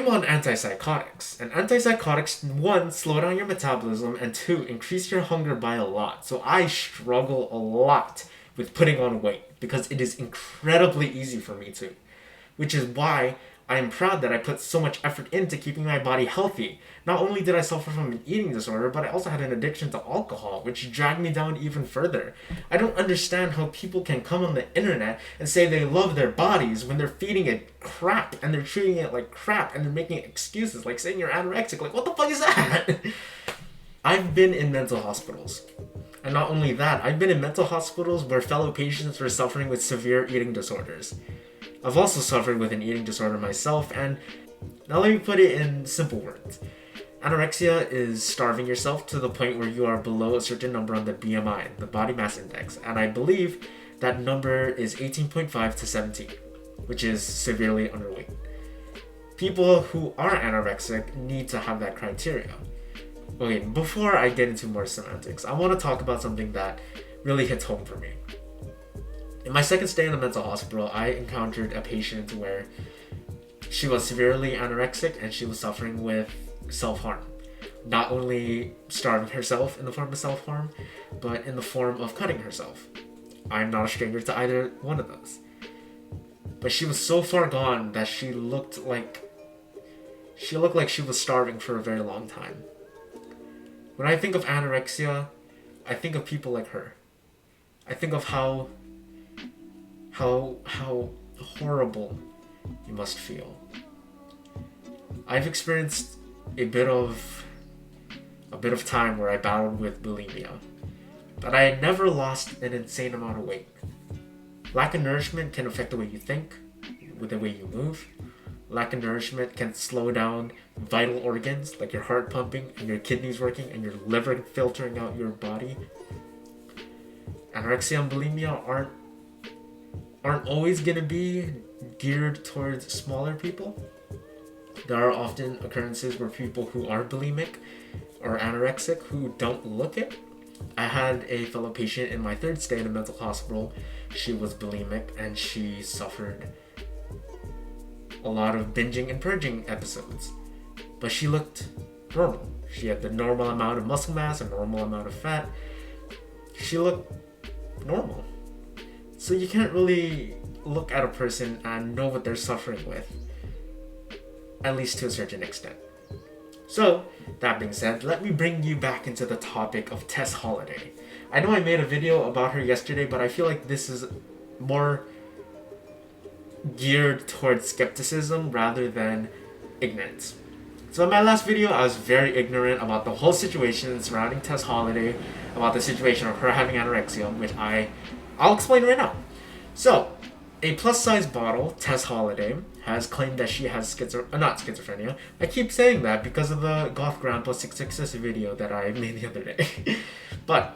I'm on antipsychotics, and antipsychotics, one, slow down your metabolism, and two, increase your hunger by a lot. So I struggle a lot with putting on weight because it is incredibly easy for me to, which is why I am proud that I put so much effort into keeping my body healthy. Not only did I suffer from an eating disorder, but I also had an addiction to alcohol, which dragged me down even further. I don't understand how people can come on the internet and say they love their bodies when they're feeding it crap and they're treating it like crap and they're making excuses like saying you're anorexic. Like, what the fuck is that? I've been in mental hospitals. And not only that, I've been in mental hospitals where fellow patients were suffering with severe eating disorders. I've also suffered with an eating disorder myself, and now let me put it in simple words. Anorexia is starving yourself to the point where you are below a certain number on the BMI, the body mass index, and I believe that number is 18.5 to 17, which is severely underweight. People who are anorexic need to have that criteria. Okay, before I get into more semantics, I want to talk about something that really hits home for me. In my second stay in the mental hospital, I encountered a patient where she was severely anorexic and she was suffering with self-harm. Not only starving herself in the form of self-harm, but in the form of cutting herself. I'm not a stranger to either one of those. But she was so far gone that she looked like she was starving for a very long time. When I think of anorexia, I think of people like her. I think of how horrible you must feel. I've experienced a bit of time where I battled with bulimia, but I had never lost an insane amount of weight. Lack of nourishment can affect the way you think, with the way you move. Lack of nourishment can slow down vital organs like your heart pumping and your kidneys working and your liver filtering out your body. Anorexia and bulimia aren't always going to be geared towards smaller people. There are often occurrences where people who are bulimic or anorexic who don't look it. I had a fellow patient in my third stay in a mental hospital. She was bulimic and she suffered a lot of binging and purging episodes. But she looked normal. She had the normal amount of muscle mass, a normal amount of fat. She looked normal. So you can't really look at a person and know what they're suffering with, at least to a certain extent. So, that being said, let me bring you back into the topic of Tess Holiday. I know I made a video about her yesterday, but I feel like this is more geared towards skepticism rather than ignorance. So in my last video, I was very ignorant about the whole situation surrounding Tess Holiday, about the situation of her having anorexia, which I'll explain right now. So, a plus-size model, Tess Holiday, has claimed that she has not schizophrenia. I keep saying that because of the Goth Grandpa 666 video that I made the other day. But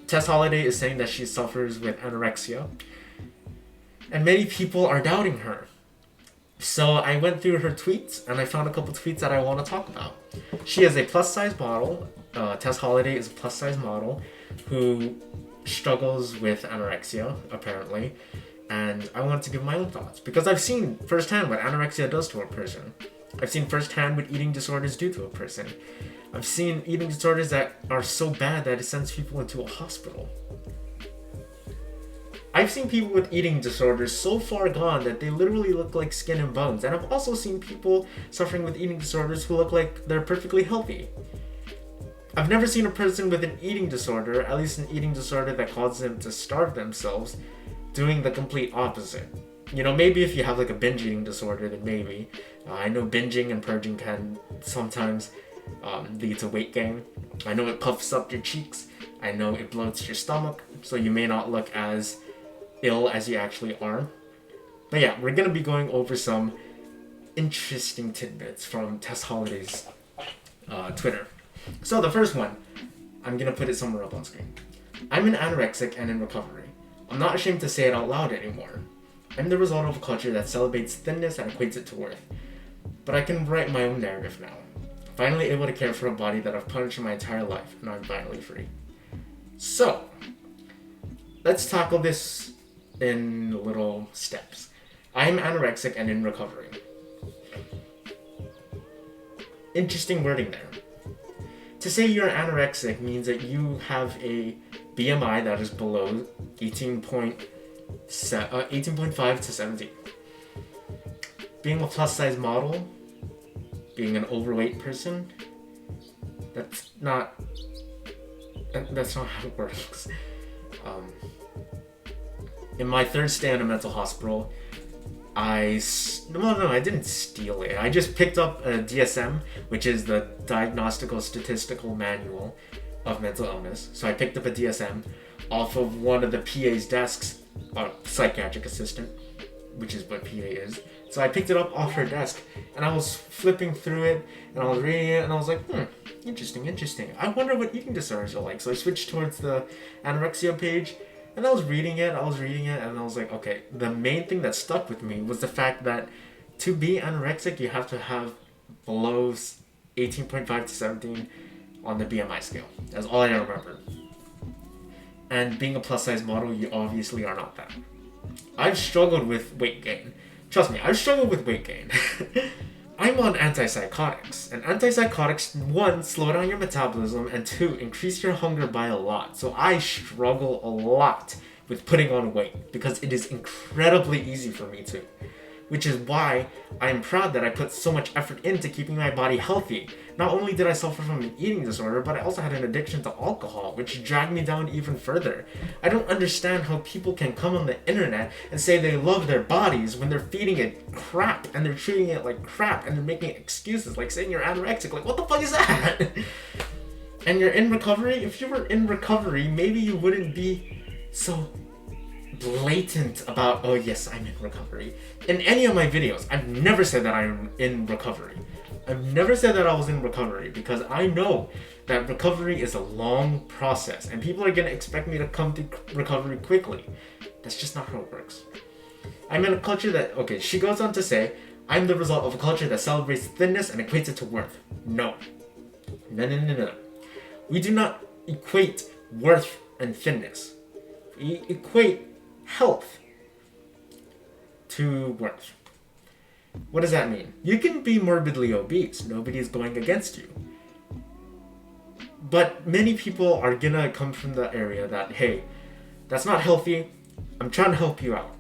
Tess Holiday is saying that she suffers with anorexia, and many people are doubting her. So I went through her tweets, and I found a couple tweets that I want to talk about. She is a plus-size model. Tess Holiday is a plus-size model who struggles with anorexia, apparently. And I wanted to give my own thoughts, because I've seen firsthand what anorexia does to a person. I've seen firsthand what eating disorders do to a person. I've seen eating disorders that are so bad that it sends people into a hospital. I've seen people with eating disorders so far gone that they literally look like skin and bones. And I've also seen people suffering with eating disorders who look like they're perfectly healthy. I've never seen a person with an eating disorder, at least an eating disorder that causes them to starve themselves, doing the complete opposite. You know, maybe if you have like a binge eating disorder, then maybe. I know binging and purging can sometimes lead to weight gain. I know it puffs up your cheeks. I know it bloats your stomach, so you may not look as ill as you actually are. But yeah, we're gonna be going over some interesting tidbits from Tess Holiday's Twitter. So the first one, I'm gonna put it somewhere up on screen. I'm an anorexic and in recovery. I'm not ashamed to say it out loud anymore. I'm the result of a culture that celebrates thinness and equates it to worth. But I can write my own narrative now. Finally able to care for a body that I've punished my entire life, and I'm finally free. So, let's tackle this in little steps. I am anorexic and in recovery. interesting wording there. To say you're anorexic means that you have a BMI that is below 18.5 to 17. Being a plus size model, being an overweight person, that's not how it works. In my third stay in a mental hospital, I didn't steal it. I just picked up a DSM, which is the Diagnostical Statistical Manual of Mental Illness. So I picked up a DSM off of one of the PA's desks, or psychiatric assistant, which is what PA is. So I picked it up off her desk, and I was flipping through it, and I was reading it, and I was like, interesting. I wonder what eating disorders are like. So I switched towards the anorexia page, and I was reading it, and I was like, okay, the main thing that stuck with me was the fact that to be anorexic, you have to have below 18.5 to 17 on the BMI scale. That's all I remember. And being a plus size model, you obviously are not that. I've struggled with weight gain. Trust me, I've struggled with weight gain. I'm on antipsychotics, and antipsychotics, 1, slow down your metabolism, and 2, increase your hunger by a lot. So I struggle a lot with putting on weight because it is incredibly easy for me to. Which is why I am proud that I put so much effort into keeping my body healthy. Not only did I suffer from an eating disorder, but I also had an addiction to alcohol, which dragged me down even further. I don't understand how people can come on the internet and say they love their bodies when they're feeding it crap, and they're treating it like crap, and they're making excuses, like saying you're anorexic. Like, what the fuck is that? And you're in recovery? If you were in recovery, maybe you wouldn't be so blatant about, oh yes, I'm in recovery. In any of my videos, I've never said that I'm in recovery. I've never said that I was in recovery because I know that recovery is a long process and people are going to expect me to come to recovery quickly. That's just not how it works. I'm in a culture that, okay, she goes on to say, I'm the result of a culture that celebrates thinness and equates it to worth. No. No. We do not equate worth and thinness. We equate health to worth. What does that mean? You can be morbidly obese. Nobody is going against you. But many people are gonna come from the area that, hey, that's not healthy. I'm trying to help you out.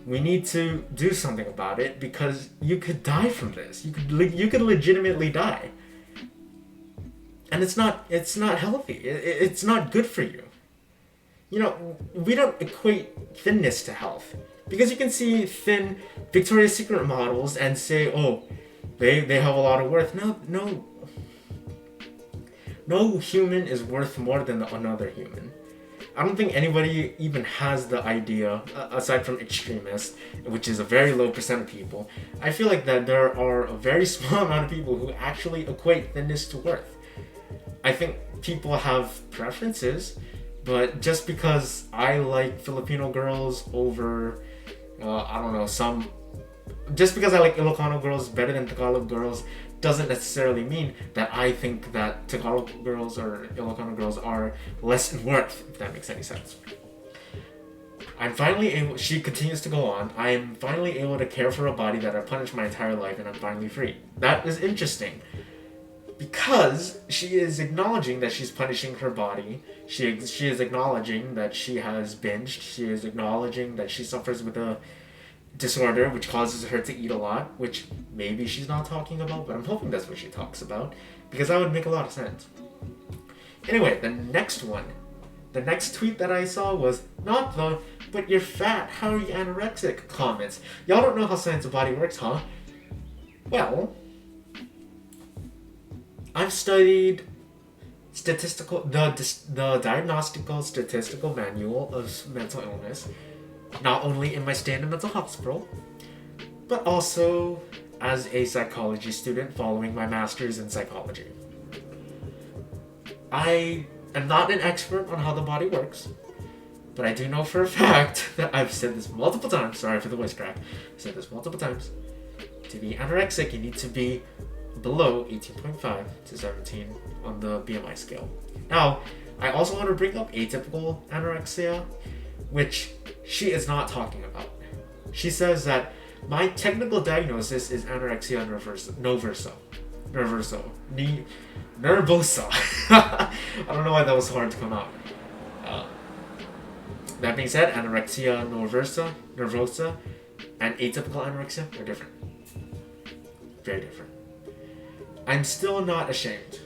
We need to do something about it because you could die from this. You could legitimately die. And it's not healthy. It's not good for you. You know, we don't equate thinness to health. Because you can see thin Victoria's Secret models and say, oh, they have a lot of worth. No human is worth more than another human. I don't think anybody even has the idea, aside from extremists, which is a very low percent of people. I feel like that there are a very small amount of people who actually equate thinness to worth. I think people have preferences, but just because I like Filipino girls over, just because I like Ilocano girls better than Tagalog girls doesn't necessarily mean that I think that Tagalog girls or Ilocano girls are less in worth, if that makes any sense. She continues to go on, I'm finally able to care for a body that I punished my entire life and I'm finally free. That is interesting. Because she is acknowledging that she's punishing her body. She is acknowledging that she has binged. She is acknowledging that she suffers with a disorder which causes her to eat a lot, which maybe she's not talking about, but I'm hoping that's what she talks about, because that would make a lot of sense. Anyway, the next tweet that I saw was not the, but you're fat, how are you anorexic comments. Y'all don't know how science of body works, huh? Well, I've studied the Diagnostical Statistical Manual of Mental Illness, not only in my stay in a mental hospital, but also as a psychology student following my master's in psychology. I am not an expert on how the body works, but I do know for a fact that I've said this multiple times, sorry for the voice crack, I've said this multiple times, to be anorexic you need to be below 18.5 to 17 on the BMI scale. Now, I also want to bring up atypical anorexia, which she is not talking about. She says that my technical diagnosis is anorexia no verso. nervoso. Nervosa. I don't know why that was hard to come out. Uh, that being said, anorexia nervosa, and atypical anorexia are different. Very different. I'm still not ashamed.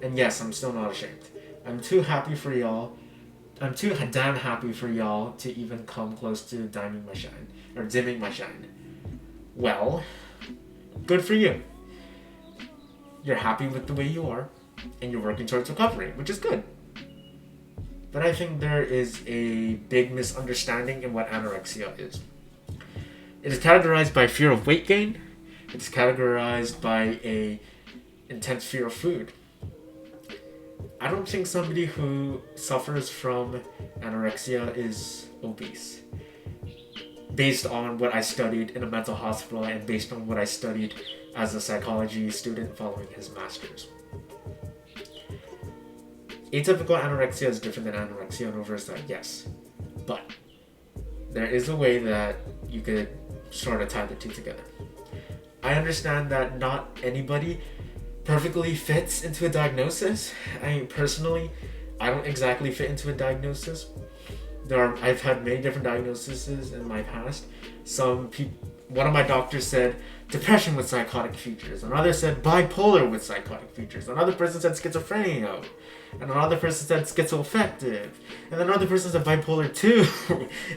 And yes, I'm still not ashamed. I'm too happy for y'all. I'm too damn happy for y'all to even come close to dimming my shine. Well, good for you. You're happy with the way you are, and you're working towards recovery, which is good. But I think there is a big misunderstanding in what anorexia is. It is categorized by fear of weight gain. It is categorized by a intense fear of food. I don't think somebody who suffers from anorexia is obese. Based on what I studied in a mental hospital and based on what I studied as a psychology student following his master's. Atypical anorexia is different than anorexia nervosa, yes. But there is a way that you could sort of tie the two together. I understand that not anybody perfectly fits into a diagnosis. Personally, I don't exactly fit into a diagnosis. I've had many different diagnoses in my past. One of my doctors said depression with psychotic features. Another said bipolar with psychotic features. Another person said schizophrenia. And another person said schizoaffective. And another person said bipolar 2.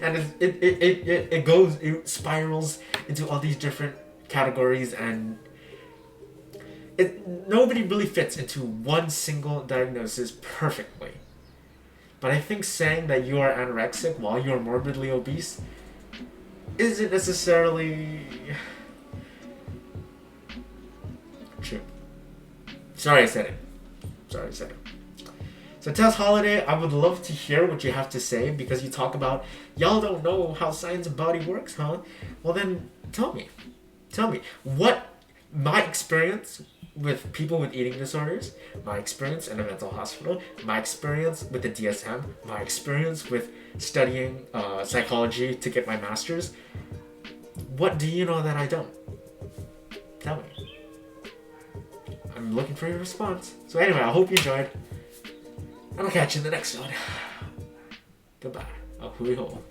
And it spirals into all these different categories, and nobody really fits into one single diagnosis perfectly. But I think saying that you are anorexic while you are morbidly obese isn't necessarily true. Sorry I said it. So Tess Holiday, I would love to hear what you have to say, because you talk about, y'all don't know how science of body works, huh? Well then, tell me what my experience with people with eating disorders, my experience in a mental hospital, my experience with the DSM, my experience with studying psychology to get my master's. What do you know that I don't? Tell me. I'm looking for your response. So anyway, I hope you enjoyed, and I'll catch you in the next one. Goodbye. Ahui ho.